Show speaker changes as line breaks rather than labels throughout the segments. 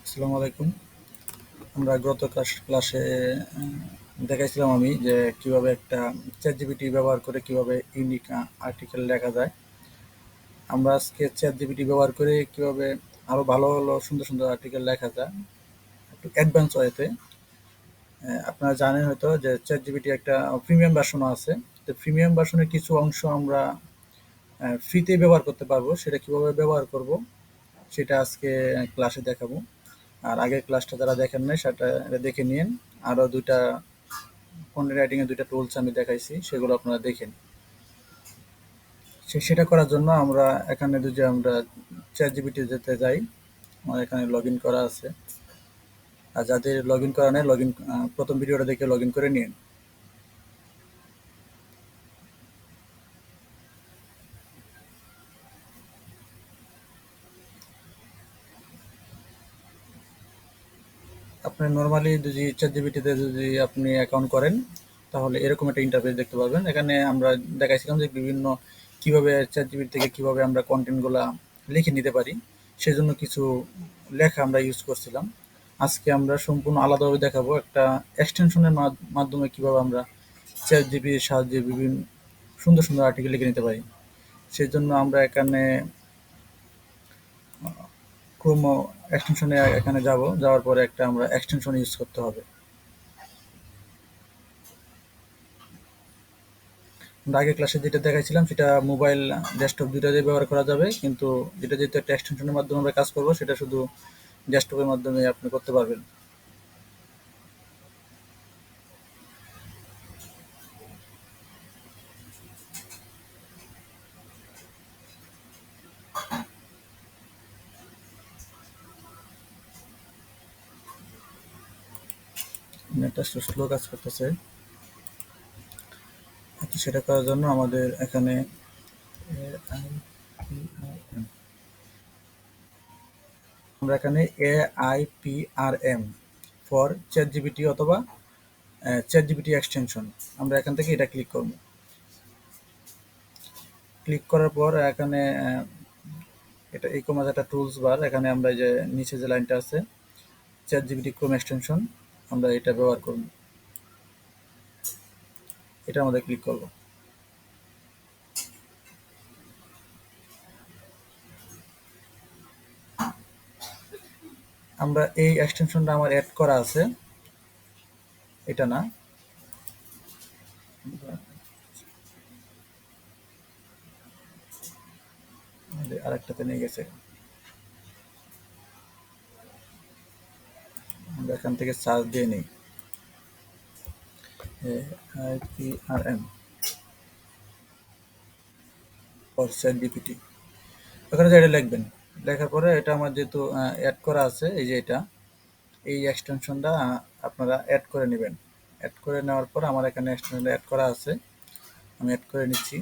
আসসালামু আলাইকুম। আমরা গত ক্লাসে দেখাইছিলাম আমি যে কিভাবে একটা চ্যাট জিপিটি ব্যবহার করে কিভাবে ইউনিক আর্টিকেল লেখা যায়। আমরা আজকে চ্যাট জিপিটি ব্যবহার করে কিভাবে আরো ভালো ভালো সুন্দর সুন্দর আর্টিকেল লেখা যায় একটু অ্যাডভান্স ওয়েতে। আপনারা জানেন হয়তো যে চ্যাট জিপিটি একটা প্রিমিয়াম ভার্সনও আছে। তো প্রিমিয়াম ভার্সনের কিছু অংশ আমরা ফ্রিতে ব্যবহার করতে পারবো। সেটা কিভাবে ব্যবহার করব সেটা আজকে ক্লাসে দেখাবো। আর আগের ক্লাসটা যারা দেখেন নাই সেটা দেখে নিন। আরো দুইটা কন্টেন্ট রাইটিং এর দুইটা টুলস আমি দেখাইছি, সেগুলো আপনারা দেখেন। সেটা করার জন্য আমরা এখানে যদি আমরা চ্যাট জিপিটি যেতে যাই, আমার এখানে লগ ইন করা আছে। আর যাদের লগ ইন করা নেই, লগ ইন প্রথম ভিডিওটা দেখে লগ ইন করে নিন। আপনি নর্মালি যদি চ্যাট জিপিটিতে যদি আপনি অ্যাকাউন্ট করেন, তাহলে এরকম একটা ইন্টারফেস দেখতে পাবেন। এখানে আমরা দেখাইছিলাম যে বিভিন্ন কিভাবে চ্যাট জিপিটি থেকে কিভাবে আমরা কন্টেন্টগুলা লিখে নিতে পারি, সেজন্য কিছু লেখা আমরা ইউজ করছিলাম। আজকে আমরা সম্পূর্ণ আলাদাভাবে দেখাবো একটা এক্সটেনশনের মাধ্যমে কিভাবে আমরা চ্যাট জিপিটির সাহায্যে বিভিন্ন সুন্দর সুন্দর আর্টিকেল লিখে নিতে পারি। সেজন্য আমরা এখানে ক্রোম এক্সটেনশনে এখানে যাব, যাওয়ার পরে একটা আমরা এক্সটেনশন ইউজ করতে হবে। আমরা আগের ক্লাসে যেটা দেখাইছিলাম সেটা মোবাইল ডেস্কটপ দুইটাতে ব্যবহার করা যাবে, কিন্তু যেটা যেহেতু একটা এক্সটেনশনের মাধ্যমে আমরা কাজ করবো, সেটা শুধু ডেস্কটপের মাধ্যমে আপনি করতে পারবেন। নেটটা একটু স্লো কাজ করতেছে। আচ্ছা, সেটা করার জন্য আমাদের এখানে আমরা এখানে AIPRM ফর চ্যাট জিপিটি অথবা চ্যাট জিপিটি এক্সটেনশন, আমরা এখান থেকে এটা ক্লিক করব। ক্লিক করার পর এখানে এটা ই কমার্স একটা টুলস বার, এখানে আমরা এই যে নিচে যে লাইনটা আছে চ্যাট জিপিটি ক্রোম এক্সটেনশন, আমরা এটা ব্যবহার করব। এটা আমাদের ক্লিক করব। আমরা এই এক্সটেনশনটা আমার অ্যাড করা আছে, এটা না, আরেকটাতে নিয়ে গেছে। আমরা এখান থেকে সার্চ দিয়ে নিই AIPRM ফর চ্যাট জিপিটি। ওখানে যে এটা লিখবেন, লেখার পরে এটা আমার যেহেতু অ্যাড করা আছে, এই যে এটা এই এক্সটেনশনটা আপনারা অ্যাড করে নেবেন। অ্যাড করে নেওয়ার পর আমার এখানে এক্সটেনশনটা অ্যাড করা আছে, আমি অ্যাড করে নিচ্ছি।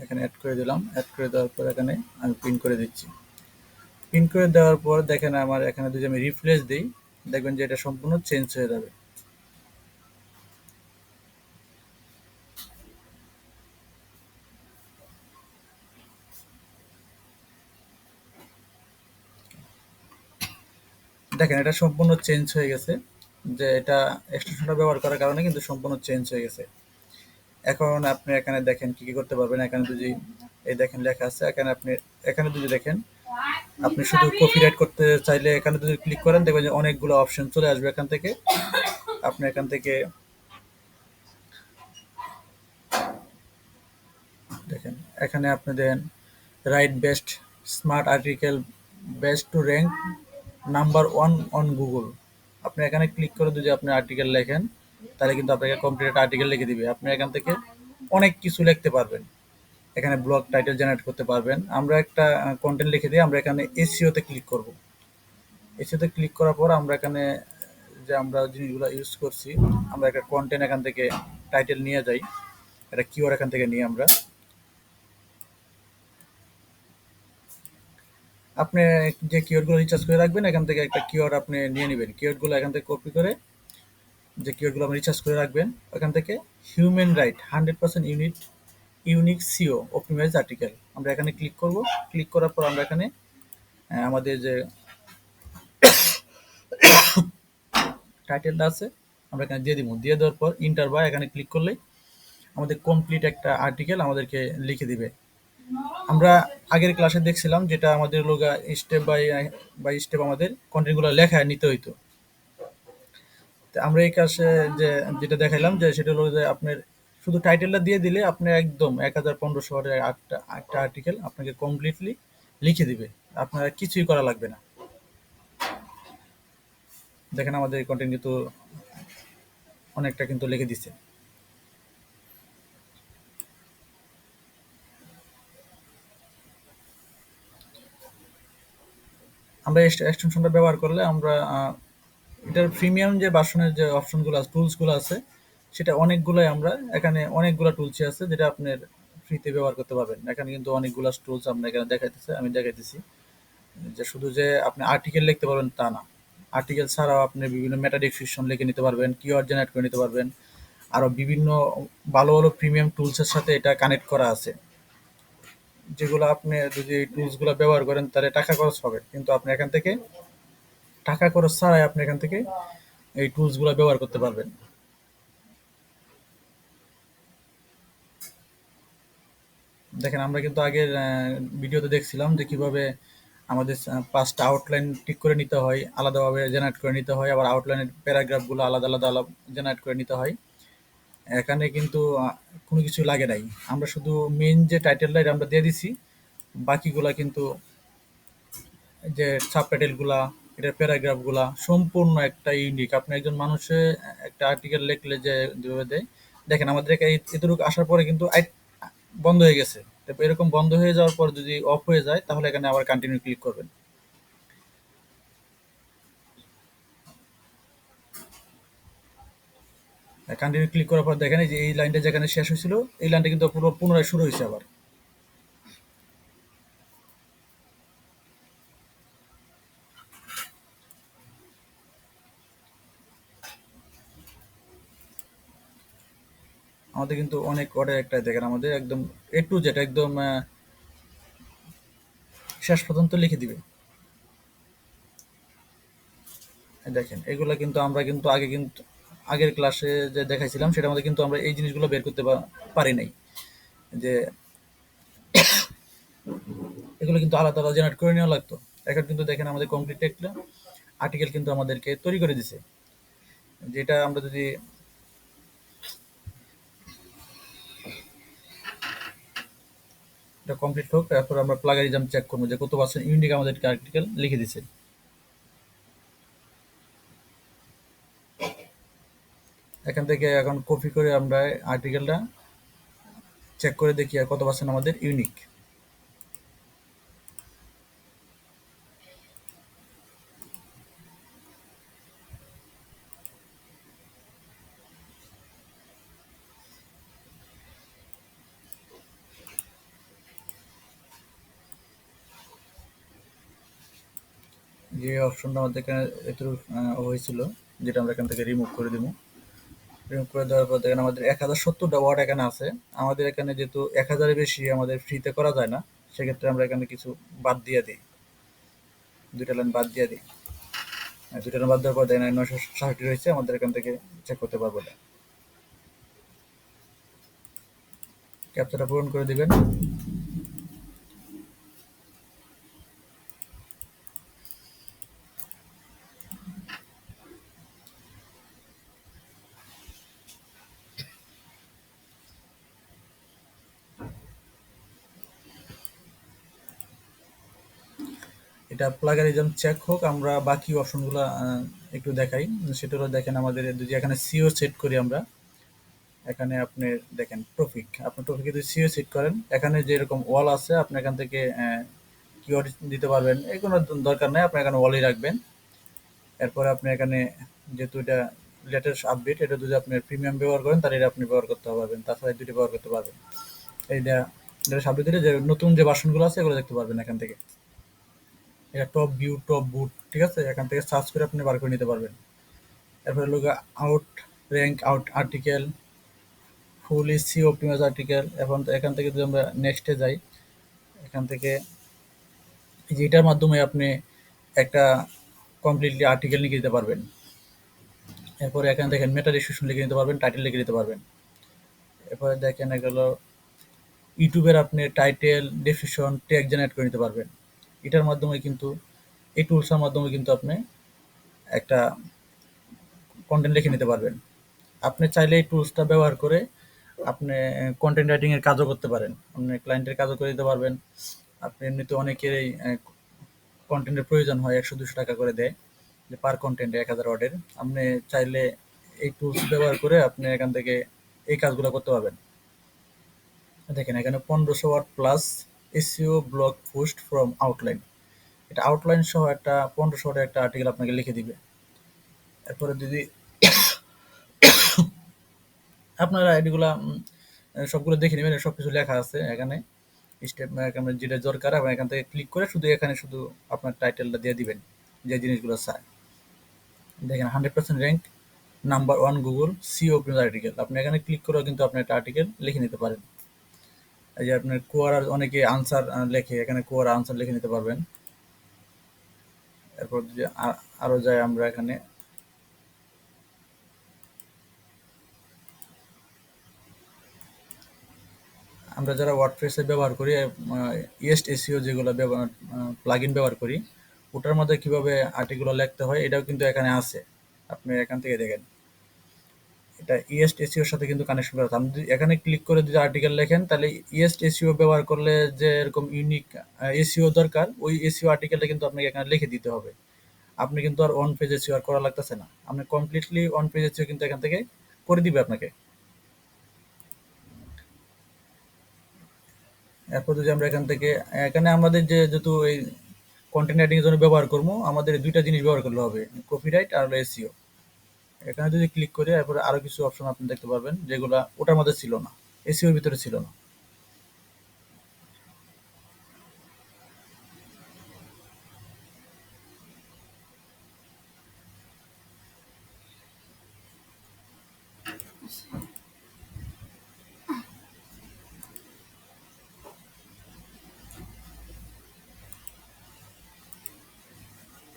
এখানে অ্যাড করে দিলাম। অ্যাড করে দেওয়ার পর এখানে আমি পিন করে দিচ্ছি। পিন করে দেওয়ার পর দেখেন আমার এখানে যদি আমি রিফ্রেশ দিই, দেখবেন যে এটা সম্পূর্ণ চেঞ্জ হয়ে যাবে। দেখেন এটা সম্পূর্ণ চেঞ্জ হয়ে গেছে, যে এটা এক্সটেনশনটা ব্যবহার করার কারণে কিন্তু সম্পূর্ণ চেঞ্জ হয়ে গেছে। এখন আপনি এখানে দেখেন কি কি করতে পারবেন। এখানে যদি এই দেখেন লেখা আছে, এখানে আপনি এখানে যদি দেখেন, আপনি শুধু কপিরাইট করতে চাইলে এখানে যদি ক্লিক করেন, দেখবেন যে অনেকগুলো অপশন চলে আসবে এখান থেকে। আপনি এখান থেকে দেখেন, এখানে আপনি then write best smart article best to rank number 1 on Google. আপনি এখানে ক্লিক করে যদি আপনি আর্টিকেল লেখেন, তাহলে কিন্তু আপনাকে কমপ্লিট একটা আর্টিকেল লিখে দিবে। আপনি এখান থেকে অনেক কিছু লিখতে পারবেন। এখানে ব্লগ টাইটেল জেনারেট করতে পারবেন। আমরা একটা কন্টেন্ট লিখে দিয়ে আমরা এখানে এসইও তে ক্লিক করব। এসইও তে ক্লিক করার পর আমরা এখানে যে আমরা জিনিসগুলো ইউজ করছি, আমরা একটা কন্টেন্ট এখান থেকে টাইটেল নিয়ে যাই, একটা কিওয়ার্ড এখান থেকে নিয়ে আমরা, আপনি যে কিওয়ার্ডগুলো রিচার্জ করে রাখবেন এখান থেকে একটা কিওয়ার্ড আপনি নিয়ে নেবেন। কিওয়ার্ডগুলো এখান থেকে কপি করে, যে কিওয়ার্ডগুলো আপনি রিচার্জ করে রাখবেন ওখান থেকে human write 100% unique SEO optimize article, আমরা এখানে ক্লিক করব। ক্লিক করার পর আমরা এখানে আমাদের যে টাইটেলটা আছে আমরা এখানে দিয়ে দিব, দিয়ে দেওয়ার পর ইন্টার বা এখানে ক্লিক করলেই আমাদের কমপ্লিট একটা আর্টিকেল আমাদেরকে লিখে দিবে। আমরা আগের ক্লাসে দেখছিলাম যেটা আমাদের লোগা স্টেপ বাই বাই স্টেপ আমাদের কন্টেন্টগুলো লেখায় নিতে হইতো। তো আমরা এই কাছে যে যেটা দেখাইলাম যে সেটা হলো যে আপনার শুধু টাইটেলটা দিয়ে দিলে আপনি একদম ১,৫০০ ওয়ার্ডের একটা আর্টিকেল আপনাকে কমপ্লিটলি লিখে দিবে, আপনার আর কিছুই করা লাগবে না। দেখেন আমাদের এই কন্টেন্ট কিন্তু অনেকটা কিন্তু লিখে দিচ্ছে। আমরা এক্সটেনশনটা ব্যবহার করলে আমরা এটার প্রিমিয়াম যে ভার্সনের যে অপশনগুলো আছে, টুলসগুলো আছে, সেটা অনেকগুলাই আমরা এখানে অনেকগুলো টুলসই আছে যেটা আপনার ফ্রিতে ব্যবহার করতে পারবেন। এখানে কিন্তু অনেকগুলো টুলস আমরা এখানে দেখাইতেছে, আমি দেখাইতেছি যে শুধু যে আপনি আর্টিকেল লিখতে পারবেন তা না, আর্টিকেল ছাড়াও আপনি বিভিন্ন মেটা ডেসক্রিপশন লিখে নিতে পারবেন, কিওয়ার্ড জেনারেট করে নিতে পারবেন। আরও বিভিন্ন ভালো ভালো প্রিমিয়াম টুলসের সাথে এটা কানেক্ট করা আছে, যেগুলো আপনি যদি এই টুলসগুলো ব্যবহার করেন তাহলে টাকা খরচ হবে, কিন্তু আপনি এখান থেকে টাকা খরচ ছাড়াই আপনি এখান থেকে এই টুলসগুলো ব্যবহার করতে পারবেন। দেখেন আমরা কিন্তু আগের ভিডিওতে দেখছিলাম যে কিভাবে আমাদের ৫টা আউটলাইন ঠিক করে নিতে হয়, আলাদাভাবে জেনারেট করে নিতে হয়, আবার আউটলাইনের প্যারাগ্রাফগুলো আলাদা আলাদা জেনারেট করে নিতে হয়। এখানে কিন্তু কোনো কিছু লাগে নাই, আমরা শুধু মেইন যে টাইটেলটা এটা আমরা দিয়ে দিছি, বাকিগুলা কিন্তু যে সাবটাইটেলগুলা, এটার প্যারাগ্রাফগুলা সম্পূর্ণ একটা ইউনিক। আপনি একজন মানুষে একটা আর্টিকেল লিখলে যে যেভাবে দেয়, দেখেন আমাদের এতটুকু আসার পরে কিন্তু বন্ধ হয়ে গেছে। তারপর এরকম বন্ধ হয়ে যাওয়ার পর যদি অফ হয়ে যায় তাহলে এখানে আবার কন্টিনিউ ক্লিক করবেন। কন্টিনিউ ক্লিক করার পর দেখেন এই যে এই লাইনটা যেখানে শেষ হয়েছিল এই লাইনটা কিন্তু পুরো পুনরায় শুরু হয়েছে আবার। আমাদের কিন্তু অনেক অর্ডার একটা দেখেন আমাদের একদম এ টু জেড একদম শেষ পর্যন্ত লিখে দিবে। দেখেন এগুলা কিন্তু আমরা কিন্তু আগে কিন্তু আগের ক্লাসে যে দেখাইছিলাম সেটার মধ্যে কিন্তু আমরা এই জিনিসগুলো বের করতে পারি নাই, যে এগুলো কিন্তু আলাদা আলাদা জেনারেট করে নেওয়া লাগতো। এখন কিন্তু দেখেন আমাদের কমপ্লিট একটা আর্টিকেল কিন্তু আমাদেরকে তৈরি করে দিছে, যেটা আমরা যদি এটা কমপ্লিট হোক তারপর আমরা প্লাগারিজম চেক করবো যে কত পার্সেন্ট ইউনিক আমাদেরকে আর্টিকেল লিখে দিছে। এখান থেকে এখন কপি করে আমরা আর্টিকেলটা চেক করে দেখি আর কত পার্সেন্ট আমাদের ইউনিক। যে অপশনটা আমাদের এখানে এত হয়েছিল, যেটা আমরা এখান থেকে রিমুভ করে দিব। রিমুভ করে দেওয়ার পর দেখেন আমাদের ১,০৭০টা ওয়ার্ড এখানে আছে। আমাদের এখানে যেহেতু ১,০০০-এর বেশি আমাদের ফ্রিতে করা যায় না, সেক্ষেত্রে আমরা এখানে কিছু বাদ দিয়ে দিই, ২টা লাইন বাদ দিয়ে দিই। ২টা লাইন বাদ দেওয়ার পর দেখেন ৯৬৭ রয়েছে, আমাদের এখান থেকে চেক করতে পারবো না। ক্যাপচাটা পূরণ করে দিবেন। এটা প্লাগারিজম চেক হোক, আমরা বাকি অপশনগুলো একটু দেখাই। সেটা হলো দেখেন আমাদের যদি এখানে সিও সেট করি আমরা, এখানে আপনি দেখেন টপিক, আপনি টপিকে যদি সিও সেট করেন এখানে যেরকম ওয়াল আছে আপনি এখান থেকে কিওয়ার্ড দিতে পারবেন, এই কোনো দরকার নেই, আপনি এখানে ওয়ালই রাখবেন। এরপরে আপনি এখানে যেহেতু এটা লেটেস্ট আপডেট, এটা যদি আপনি প্রিমিয়াম ব্যবহার করেন তাহলে এটা আপনি ব্যবহার করতে পারবেন, তাছাড়া এই দুটো ব্যবহার করতে পারবেন। এইটা লেটেস্ট আপডেট দিলে যে নতুন যে ভার্সনগুলো আছে এগুলো দেখতে পারবেন এখান থেকে। এটা টপ ভিউ টপ বুট, ঠিক আছে, এখান থেকে সার্চ করে আপনি বার করে নিতে পারবেন। এরপরে লোক আউট র্যাঙ্ক আউট আর্টিকেল, ফুল ইসি অপটিমাইজ আর্টিকেল। এখন এখান থেকে যদি আমরা নেক্সটে যাই, এখান থেকে যেটার মাধ্যমে আপনি একটা কমপ্লিটলি আর্টিকেল লিখে দিতে পারবেন। এরপরে এখানে দেখেন মেটা ডেসক্রিপশন লিখে নিতে পারবেন, টাইটেল লিখে নিতে পারবেন। এরপরে দেখেন এগুলো ইউটিউবের আপনি টাইটেল, ডেসক্রিপশন, ট্যাগ জেনারেট করে নিতে পারবেন। এটার মাধ্যমে কিন্তু এই টুলসের মাধ্যমে কিন্তু আপনি একটা কন্টেন্ট লিখে নিতে পারবেন। আপনি চাইলে এই টুলসটা ব্যবহার করে আপনি কন্টেন্ট রাইটিং এর কাজও করতে পারেন। আপনি ক্লায়েন্টের কাজও করে দিতে পারবেন। আপনি এমনিতে অনেকেরই কন্টেন্টের প্রয়োজন হয়, 100-200 টাকা করে দেয় যে পার কন্টেন্টে 1000 ওয়ার্ডের। আপনি চাইলে এই টুলস ব্যবহার করে আপনি এখান থেকে এই কাজগুলো করতে পারবেন। দেখেন এখানে 1500 word plus SEO blog post from outline. এটা আউটলাইন সহ একটা 1500 ওয়ার্ডের একটা আর্টিকেল আপনাকে লিখে দিবে। এরপরে যদি আপনারা এগুলা সবগুলো দেখে নেবেন, সবকিছু লেখা আছে এখানে স্টেপ, এখানে যেটা দরকার এবং এখান থেকে ক্লিক করে শুধু এখানে শুধু আপনার টাইটেলটা দিয়ে দিবেন যে জিনিসগুলো চায়। দেখেন 100% rank number 1 Google SEO news article. আপনি এখানে ক্লিক করেও কিন্তু আপনি একটা আর্টিকেল লিখে নিতে পারেন। এই যে আপনার কোয়ারার অনেকে আনসার লেখে, এখানে কোয়ারা আনসার লিখে নিতে পারবেন। এরপর যদি আরো যাই আমরা এখানে আমরা যারা ওয়ার্ডপ্রেসে ব্যবহার করি, ইয়েস্ট এসইও যেগুলো ব্যবহার প্লাগইন ব্যবহার করি, ওটার মধ্যে কিভাবে আর্টিকেল লিখতে হয় এটাও কিন্তু এখানে আছে। আপনি এখান থেকে দেখেন এটা ইয়েস্ট এসইওর সাথে কিন্তু কানেকশন করা আছে। আপনি যদি এখানে ক্লিক করে যদি আর্টিকেল লেখেন তাহলে ইয়েস্ট এসইও ব্যবহার করলে যে এরকম ইউনিক এসইও দরকার, ওই এসইও আর্টিকেলটা কিন্তু আপনাকে এখানে লিখে দিতে হবে। আপনি কিন্তু আর অন পেজ এসইও আর করা লাগতেছে না, আপনি কমপ্লিটলি অন পেজ এসইও কিন্তু এখান থেকে করে দিবে আপনাকে। এরপর যদি আমরা এখান থেকে এখানে আমাদের যেহেতু এই কন্টেন্ট রাইটিং এর জন্য ব্যবহার করবো, আমাদের দুইটা জিনিস ব্যবহার করলে হবে, কপিরাইট আর এসইও। এখানে যদি ক্লিক করি এরপরে আরো কিছু অপশন আপনি দেখতে পারবেন যেগুলা ওটার মধ্যে ছিল না, এসইওর ভিতরে ছিল না।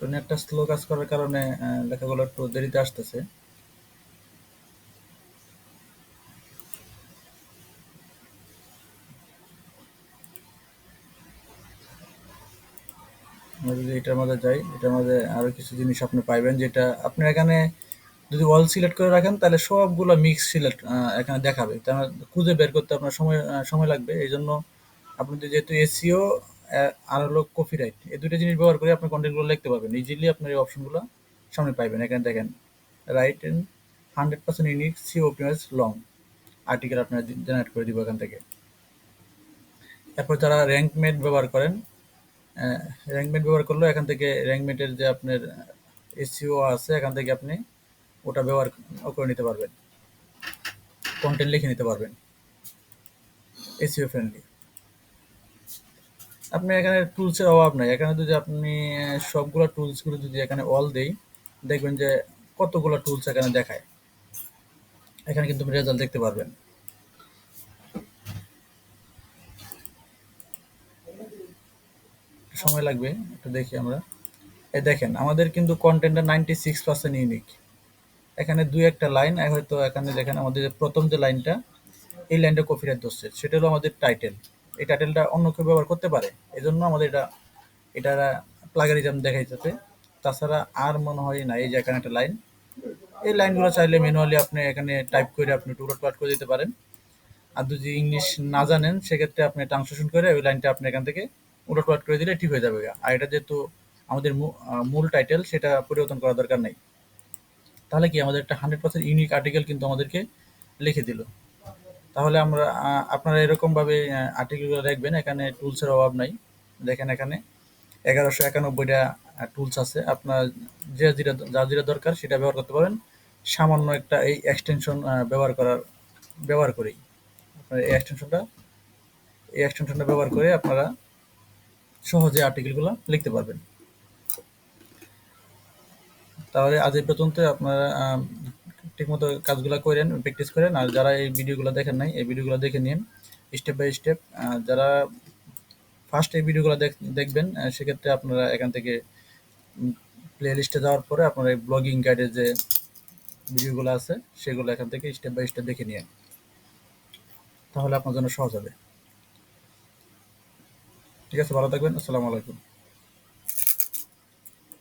তো নেটটা স্লো কাজ করার কারণে লেখাগুলো একটু দেরিতে আসতেছে। আমরা যদি এটার মধ্যে যাই, এটার মধ্যে আরো কিছু জিনিস আপনি পাইবেন, যেটা আপনি এখানে যদি অল সিলেক্ট করে রাখেন তাহলে সবগুলো মিক্স সিলেক্ট এখানে দেখাবে, তার খুঁজে বের করতে আপনার সময় লাগবে। এই জন্য আপনি যেহেতু এসইও আর হলো কপিরাইট, এই দুটো জিনিস ব্যবহার করে আপনি কন্টেন্টগুলো লিখতে পারবেন ইজিলি। আপনার এই অপশনগুলো সামনে পাইবেন। এখানে দেখেন write and 100% unique SEO optimize long article আপনার জেনারেট করে দিব এখান থেকে। এরপর যারা র্যাঙ্ক মেট ব্যবহার করেন, র্যাঙ্ক মেট ব্যবহার করলেও এখান থেকে র্যাঙ্ক মেটের যে আপনার এসইও আছে এখান থেকে আপনি ওটা ব্যবহার করে নিতে পারবেন, কন্টেন্ট লিখে নিতে পারবেন এসইও ফ্রেন্ডলি। আপনি এখানে টুলসের অভাব নাই। এখানে যদি আপনি সবগুলো টুলসগুলো যদি এখানে অল দেই, দেখবেন যে কতগুলো টুলস এখানে দেখায়। এখানে কিন্তু রেজাল্ট দেখতে পারবেন। সময় লাগবে, একটু দেখি আমরা। এই দেখেন আমাদের কিন্তু কন্টেন্টটা 96% ইউনিক। এখানে দুই একটা লাইন হয়তো এখানে দেখেন আমাদের যে প্রথম যে লাইনটা, এই লাইনটা কপিরাইট ধরছে, সেটা হলো আমাদের টাইটেল। এই টাইটেলটা অন্য কেউ ব্যবহার করতে পারে, এই জন্য আমাদের এটা প্লাগারিজম দেখাইতেছে। তাছাড়া আর মনে হয় না। এই যে এখানে একটা লাইন, এই লাইনগুলো চাইলে ম্যানুয়ালি আপনি এখানে টাইপ করে আপনি টুকরো করে দিতে পারেন। আর যদি ইংলিশ না জানেন সেক্ষেত্রে আপনি ট্রান্সলেশন করে ওই লাইনটা আপনি এখান থেকে উলট করে দিলে ঠিক হয়ে যাবে। আর এটা যেহেতু আমাদের মূল টাইটেল, সেটা পরিবর্তন করার দরকার নেই। তাহলে কি আমাদের একটা 100% ইউনিক আর্টিকেল কিন্তু আমাদেরকে লিখে দিল। তাহলে আমরা আপনারা এরকমভাবে আর্টিকেলগুলো দেখবেন, এখানে টুলসের অভাব নাই। দেখেন এখানে 1191টা টুলস আছে। আপনার যা যেটা দরকার সেটা ব্যবহার করতে পারেন। সামান্য একটা এই এক্সটেনশন ব্যবহার করেই আপনার এই এক্সটেনশনটা ব্যবহার করে আপনারা সহজে আর্টিকেলগুলো লিখতে পারবেন। তাহলে আজ এই পর্যন্ত। আপনারা ঠিকমতো কাজগুলো করেন, প্র্যাকটিস করেন। আর যারা এই ভিডিওগুলো দেখেন নাই, এই ভিডিওগুলো দেখে নিন স্টেপ বাই স্টেপ। যারা ফার্স্ট এই ভিডিওগুলো দেখবেন, সেক্ষেত্রে আপনারা এখান থেকে প্লে লিস্টে যাওয়ার পরে আপনারা এই ব্লগিং গাইডের যে ভিডিওগুলো আছে সেগুলো এখান থেকে স্টেপ বাই স্টেপ দেখে নিয়ে, তাহলে আপনার জন্য সহজ হবে। ঠিক আছে, ভালো থাকবেন। আসসালামু আলাইকুম।